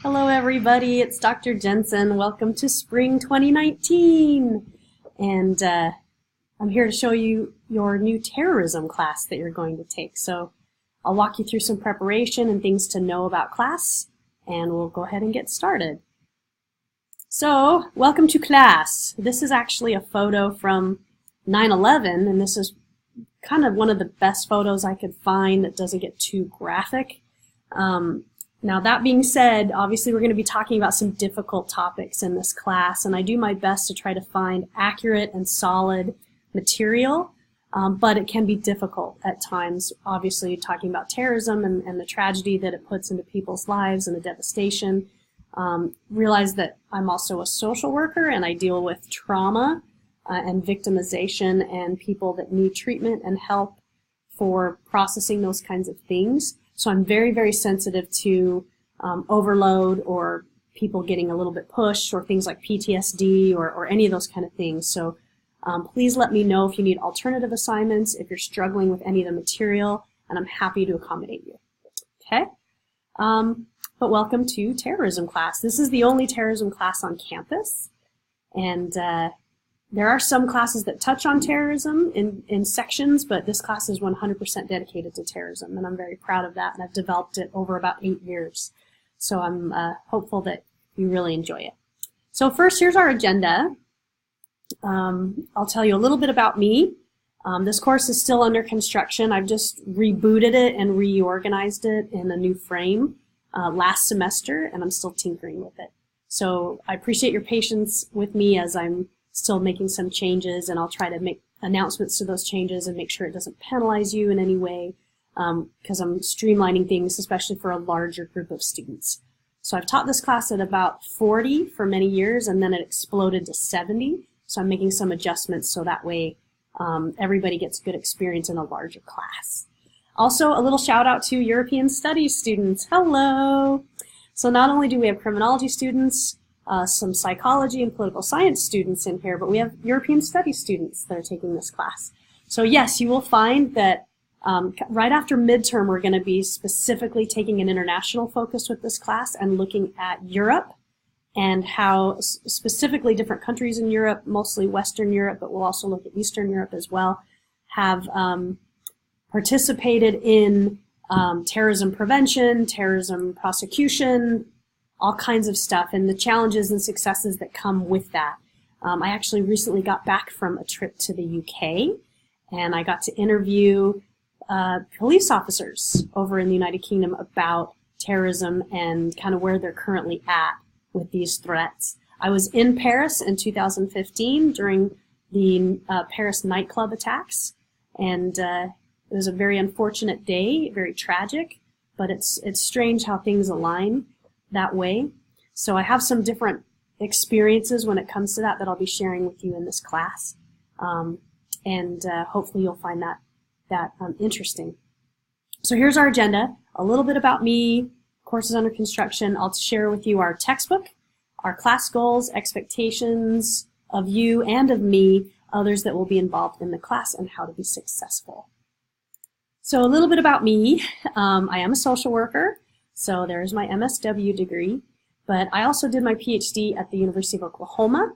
Hello everybody, it's Dr. Jensen. Welcome to Spring 2019. And I'm here to show you your new terrorism class that you're going to take. So I'll walk you through some preparation and things to know about class, and we'll go ahead and get started. So, welcome to class. This is actually a photo from 9/11, and this is kind of one of the best photos I could find that doesn't get too graphic. Now that being said, obviously we're going to be talking about some difficult topics in this class, and I do my best to try to find accurate and solid material, but it can be difficult at times. Obviously talking about terrorism and the tragedy that it puts into people's lives and the devastation. Realize that I'm also a social worker and I deal with trauma and victimization and people that need treatment and help for processing those kinds of things. So I'm very, very sensitive to overload or people getting a little bit pushed or things like PTSD or any of those kind of things. So please let me know if you need alternative assignments, if you're struggling with any of the material, and I'm happy to accommodate you. Okay? But welcome to terrorism class. This is the only terrorism class on campus, and there are some classes that touch on terrorism in sections, but this class is 100% dedicated to terrorism, and I'm very proud of that, and I've developed it over about 8 years. So I'm hopeful that you really enjoy it. So first, here's our agenda. I'll tell you a little bit about me. This course is still under construction. I've just rebooted it and reorganized it in a new frame last semester, and I'm still tinkering with it. So I appreciate your patience with me as I'm still making some changes, and I'll try to make announcements to those changes and make sure it doesn't penalize you in any way, because I'm streamlining things, especially for a larger group of students. So I've taught this class at about 40 for many years, and then it exploded to 70. So I'm making some adjustments so that way everybody gets good experience in a larger class. Also, a little shout out to European Studies students. Hello! So not only do we have criminology students, some psychology and political science students in here, but we have European Studies students that are taking this class. So yes, you will find that right after midterm we're going to be specifically taking an international focus with this class and looking at Europe and how specifically different countries in Europe, mostly Western Europe, but we'll also look at Eastern Europe as well, have participated in terrorism prevention, terrorism prosecution, all kinds of stuff, and the challenges and successes that come with that. I actually recently got back from a trip to the UK, and I got to interview police officers over in the United Kingdom about terrorism and kind of where they're currently at with these threats. I was in Paris in 2015 during the Paris nightclub attacks, and it was a very unfortunate day, very tragic, but it's strange how things align that way. So I have some different experiences when it comes to that I'll be sharing with you in this class, and hopefully you'll find that interesting. So here's our agenda. A little bit about me, courses under construction. I'll share with you our textbook, our class goals, expectations of you and of me, others that will be involved in the class, and how to be successful. So a little bit about me. I am a social worker. So there's my MSW degree, but I also did my PhD at the University of Oklahoma.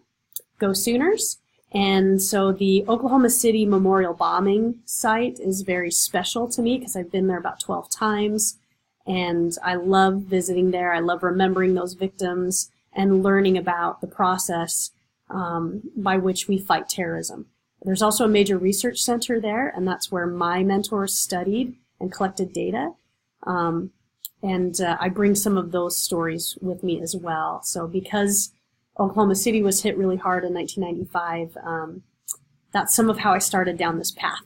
Go Sooners! And so the Oklahoma City Memorial Bombing site is very special to me because I've been there about 12 times, and I love visiting there. I love remembering those victims and learning about the process by which we fight terrorism. There's also a major research center there, and that's where my mentors studied and collected data. And I bring some of those stories with me as well. So because Oklahoma City was hit really hard in 1995, that's some of how I started down this path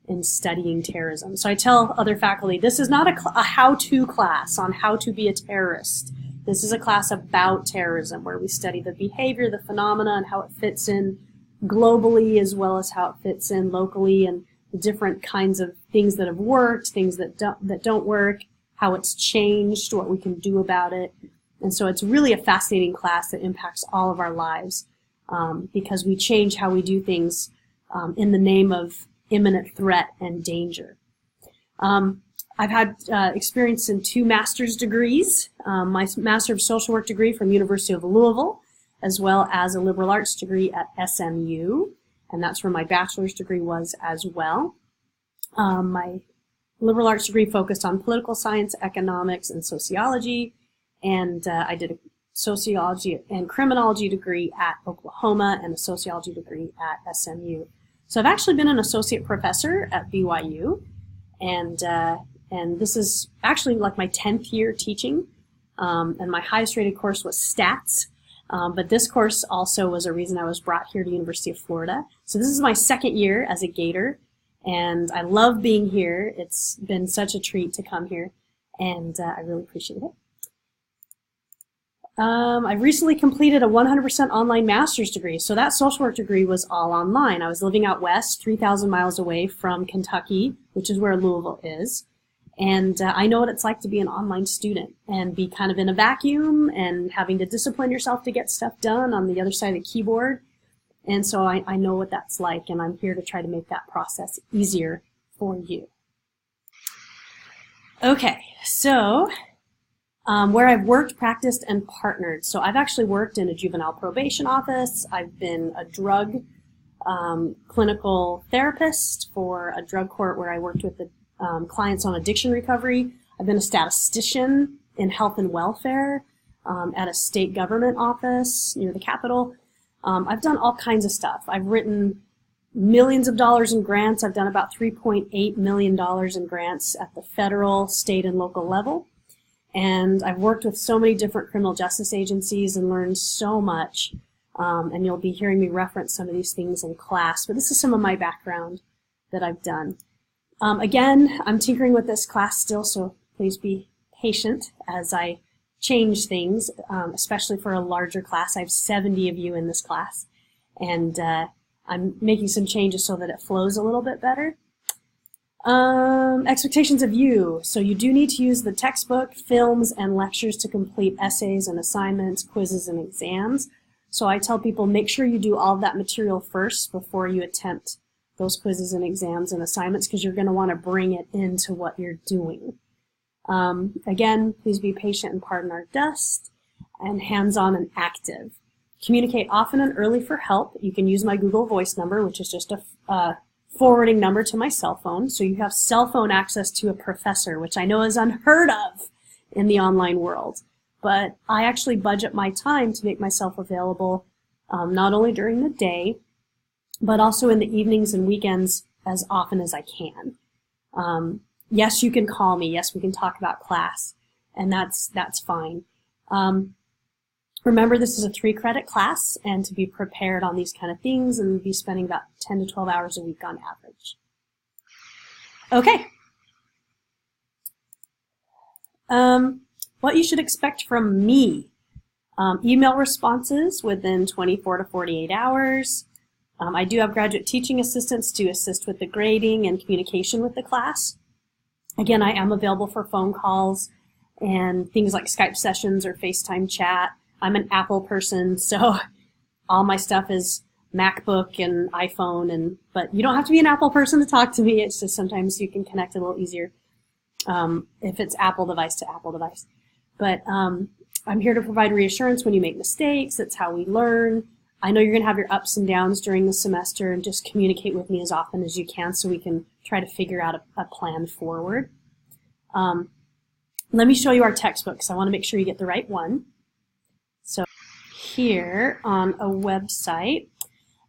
in studying terrorism. So I tell other faculty, this is not a how-to class on how to be a terrorist. This is a class about terrorism where we study the behavior, the phenomena, and how it fits in globally as well as how it fits in locally, and the different kinds of things that have worked, things that don't work, how it's changed, what we can do about it. And so it's really a fascinating class that impacts all of our lives because we change how we do things in the name of imminent threat and danger. I've had experience in 2 master's degrees, my Master of Social Work degree from University of Louisville, as well as a liberal arts degree at SMU, and that's where my bachelor's degree was as well. My liberal arts degree focused on political science, economics, and sociology, and I did a sociology and criminology degree at Oklahoma and a sociology degree at SMU. So I've actually been an associate professor at BYU, and this is actually like my 10th year teaching, and my highest rated course was stats, but this course also was a reason I was brought here to University of Florida. So this is my 2nd year as a Gator, and I love being here. It's been such a treat to come here, and I really appreciate it. I've recently completed a 100% online master's degree. So that social work degree was all online. I was living out west, 3,000 miles away from Kentucky, which is where Louisville is. And I know what it's like to be an online student and be kind of in a vacuum and having to discipline yourself to get stuff done on the other side of the keyboard. And so I know what that's like, and I'm here to try to make that process easier for you. Okay, so where I've worked, practiced, and partnered. So I've actually worked in a juvenile probation office. I've been a drug clinical therapist for a drug court where I worked with the clients on addiction recovery. I've been a statistician in health and welfare at a state government office near the Capitol. I've done all kinds of stuff. I've written millions of dollars in grants. I've done about $3.8 million in grants at the federal, state, and local level. And I've worked with so many different criminal justice agencies and learned so much. And you'll be hearing me reference some of these things in class. But this is some of my background that I've done. Again, I'm tinkering with this class still, so please be patient as I change things, especially for a larger class. I have 70 of you in this class. And I'm making some changes so that it flows a little bit better. Expectations of you. So you do need to use the textbook, films, and lectures to complete essays and assignments, quizzes, and exams. So I tell people make sure you do all of that material first before you attempt those quizzes and exams and assignments, because you're going to want to bring it into what you're doing. Again, please be patient and pardon our dust, and hands-on and active. Communicate often and early for help. You can use my Google Voice number, which is just a forwarding number to my cell phone. So you have cell phone access to a professor, which I know is unheard of in the online world. But I actually budget my time to make myself available not only during the day, but also in the evenings and weekends as often as I can. Yes, you can call me. Yes, we can talk about class, and that's fine. Remember, this is a 3-credit class, and to be prepared on these kind of things, and be spending about 10 to 12 hours a week on average. Okay. What you should expect from me. Email responses within 24 to 48 hours. I do have graduate teaching assistants to assist with the grading and communication with the class. Again, I am available for phone calls and things like Skype sessions or FaceTime chat. I'm an Apple person, so all my stuff is MacBook and iPhone, but you don't have to be an Apple person to talk to me. It's just sometimes you can connect a little easier if it's Apple device to Apple device. But I'm here to provide reassurance when you make mistakes. That's how we learn. I know you're going to have your ups and downs during the semester, and just communicate with me as often as you can so we can try to figure out a plan forward. Let me show you our textbook, because I want to make sure you get the right one. So here on a website,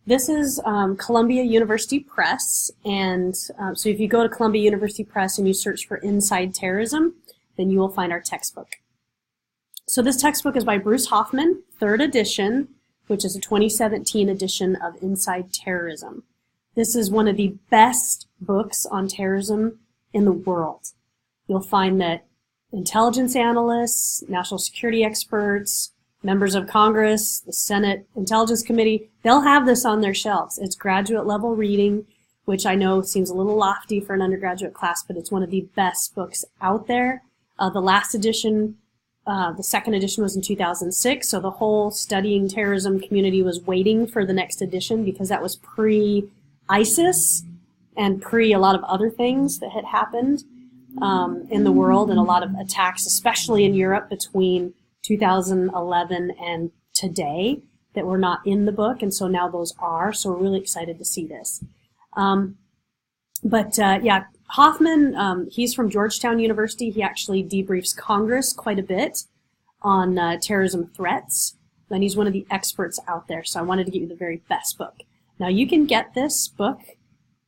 this is Columbia University Press, and so if you go to Columbia University Press and you search for Inside Terrorism, then you will find our textbook. So this textbook is by Bruce Hoffman, 3rd edition, which is a 2017 edition of Inside Terrorism. This is one of the best books on terrorism in the world. You'll find that intelligence analysts, national security experts, members of Congress, the Senate Intelligence Committee, they'll have this on their shelves. It's graduate level reading, which I know seems a little lofty for an undergraduate class, but it's one of the best books out there. The last edition, the 2nd edition, was in 2006, so the whole studying terrorism community was waiting for the next edition because that was pre-ISIS and pre a lot of other things that had happened. in the world and a lot of attacks, especially in Europe between 2011 and today, that were not in the book, and so now those are, so we're really excited to see this. Yeah, Hoffman, he's from Georgetown University. He actually debriefs Congress quite a bit on terrorism threats, and he's one of the experts out there, so I wanted to get you the very best book. Now, you can get this book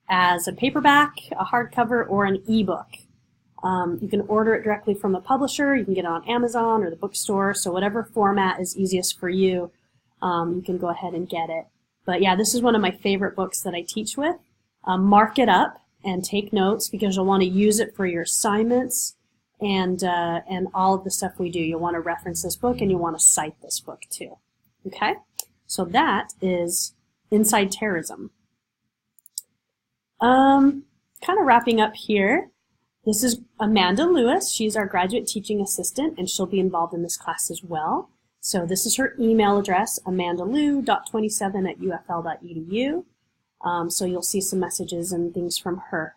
as a paperback, a hardcover, or an ebook. You can order it directly from the publisher. You can get it on Amazon or the bookstore, so whatever format is easiest for you, you can go ahead and get it. But yeah, this is one of my favorite books that I teach with. Mark it up and take notes because you'll want to use it for your assignments and all of the stuff we do. You'll want to reference this book and you'll want to cite this book too. Okay? So that is Inside Terrorism. Kind of wrapping up here. This is Amanda Lewis. She's our graduate teaching assistant and she'll be involved in this class as well. So this is her email address, amandalou.27@ufl.edu. So you'll see some messages and things from her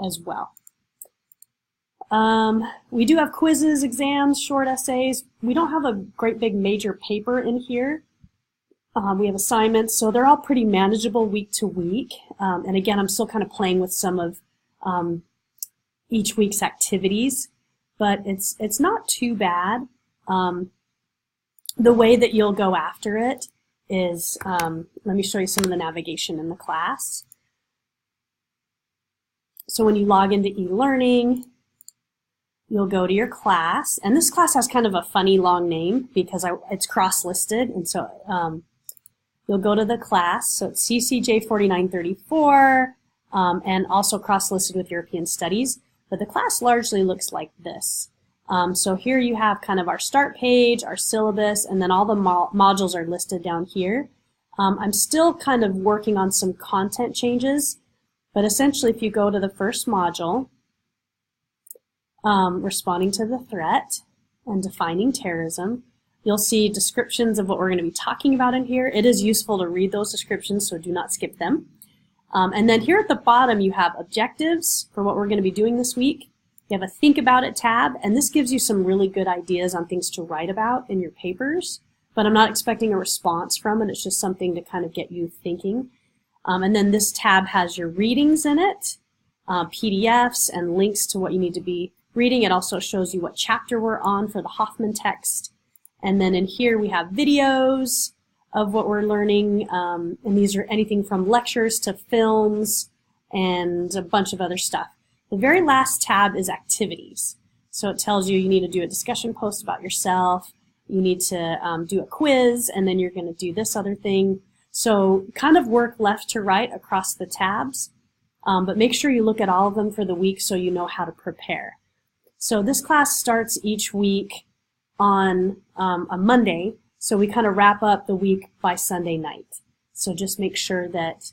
as well. We do have quizzes, exams, short essays. We don't have a great big major paper in here. We have assignments, so they're all pretty manageable week to week. And again, I'm still kind of playing with some of each week's activities, but it's not too bad. The way that you'll go after it is, let me show you some of the navigation in the class. So when you log into e-learning, you'll go to your class, and this class has kind of a funny long name because it's cross-listed, and so you'll go to the class, so it's CCJ 4934, and also cross-listed with European Studies, but the class largely looks like this. So here you have kind of our start page, our syllabus, and then all the modules are listed down here. I'm still kind of working on some content changes, but essentially if you go to the first module, responding to the threat and defining terrorism, you'll see descriptions of what we're going to be talking about in here. It is useful to read those descriptions, so do not skip them. And then here at the bottom you have objectives for what we're going to be doing this week. You have a Think About It tab, and this gives you some really good ideas on things to write about in your papers, but I'm not expecting a response from it. It's just something to kind of get you thinking. And then this tab has your readings in it, PDFs, and links to what you need to be reading. It also shows you what chapter we're on for the Hoffman text. And then in here we have videos of what we're learning, and these are anything from lectures to films and a bunch of other stuff. The very last tab is activities. So it tells you need to do a discussion post about yourself, you need to do a quiz, and then you're going to do this other thing. So kind of work left to right across the tabs, but make sure you look at all of them for the week so you know how to prepare. So this class starts each week on a Monday, so we kind of wrap up the week by Sunday night. So just make sure that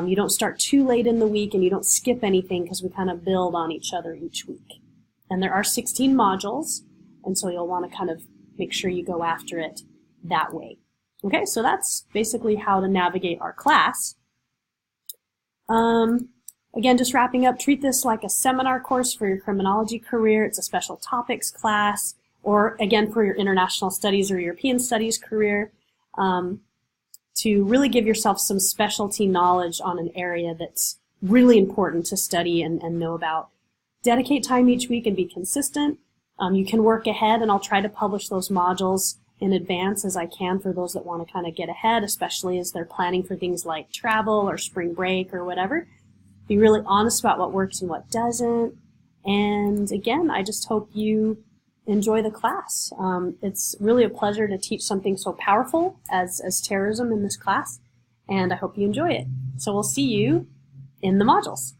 you don't start too late in the week and you don't skip anything because we kind of build on each other each week. And there are 16 modules, and so you'll want to kind of make sure you go after it that way. Okay, so that's basically how to navigate our class. Again, just wrapping up, treat this like a seminar course for your criminology career. It's a special topics class, or again for your international studies or European studies career. To really give yourself some specialty knowledge on an area that's really important to study and know about. Dedicate time each week and be consistent. You can work ahead, and I'll try to publish those modules in advance as I can for those that want to kind of get ahead, especially as they're planning for things like travel or spring break or whatever. Be really honest about what works and what doesn't. And again, I just hope you enjoy the class. It's really a pleasure to teach something so powerful as terrorism in this class, and I hope you enjoy it. So we'll see you in the modules.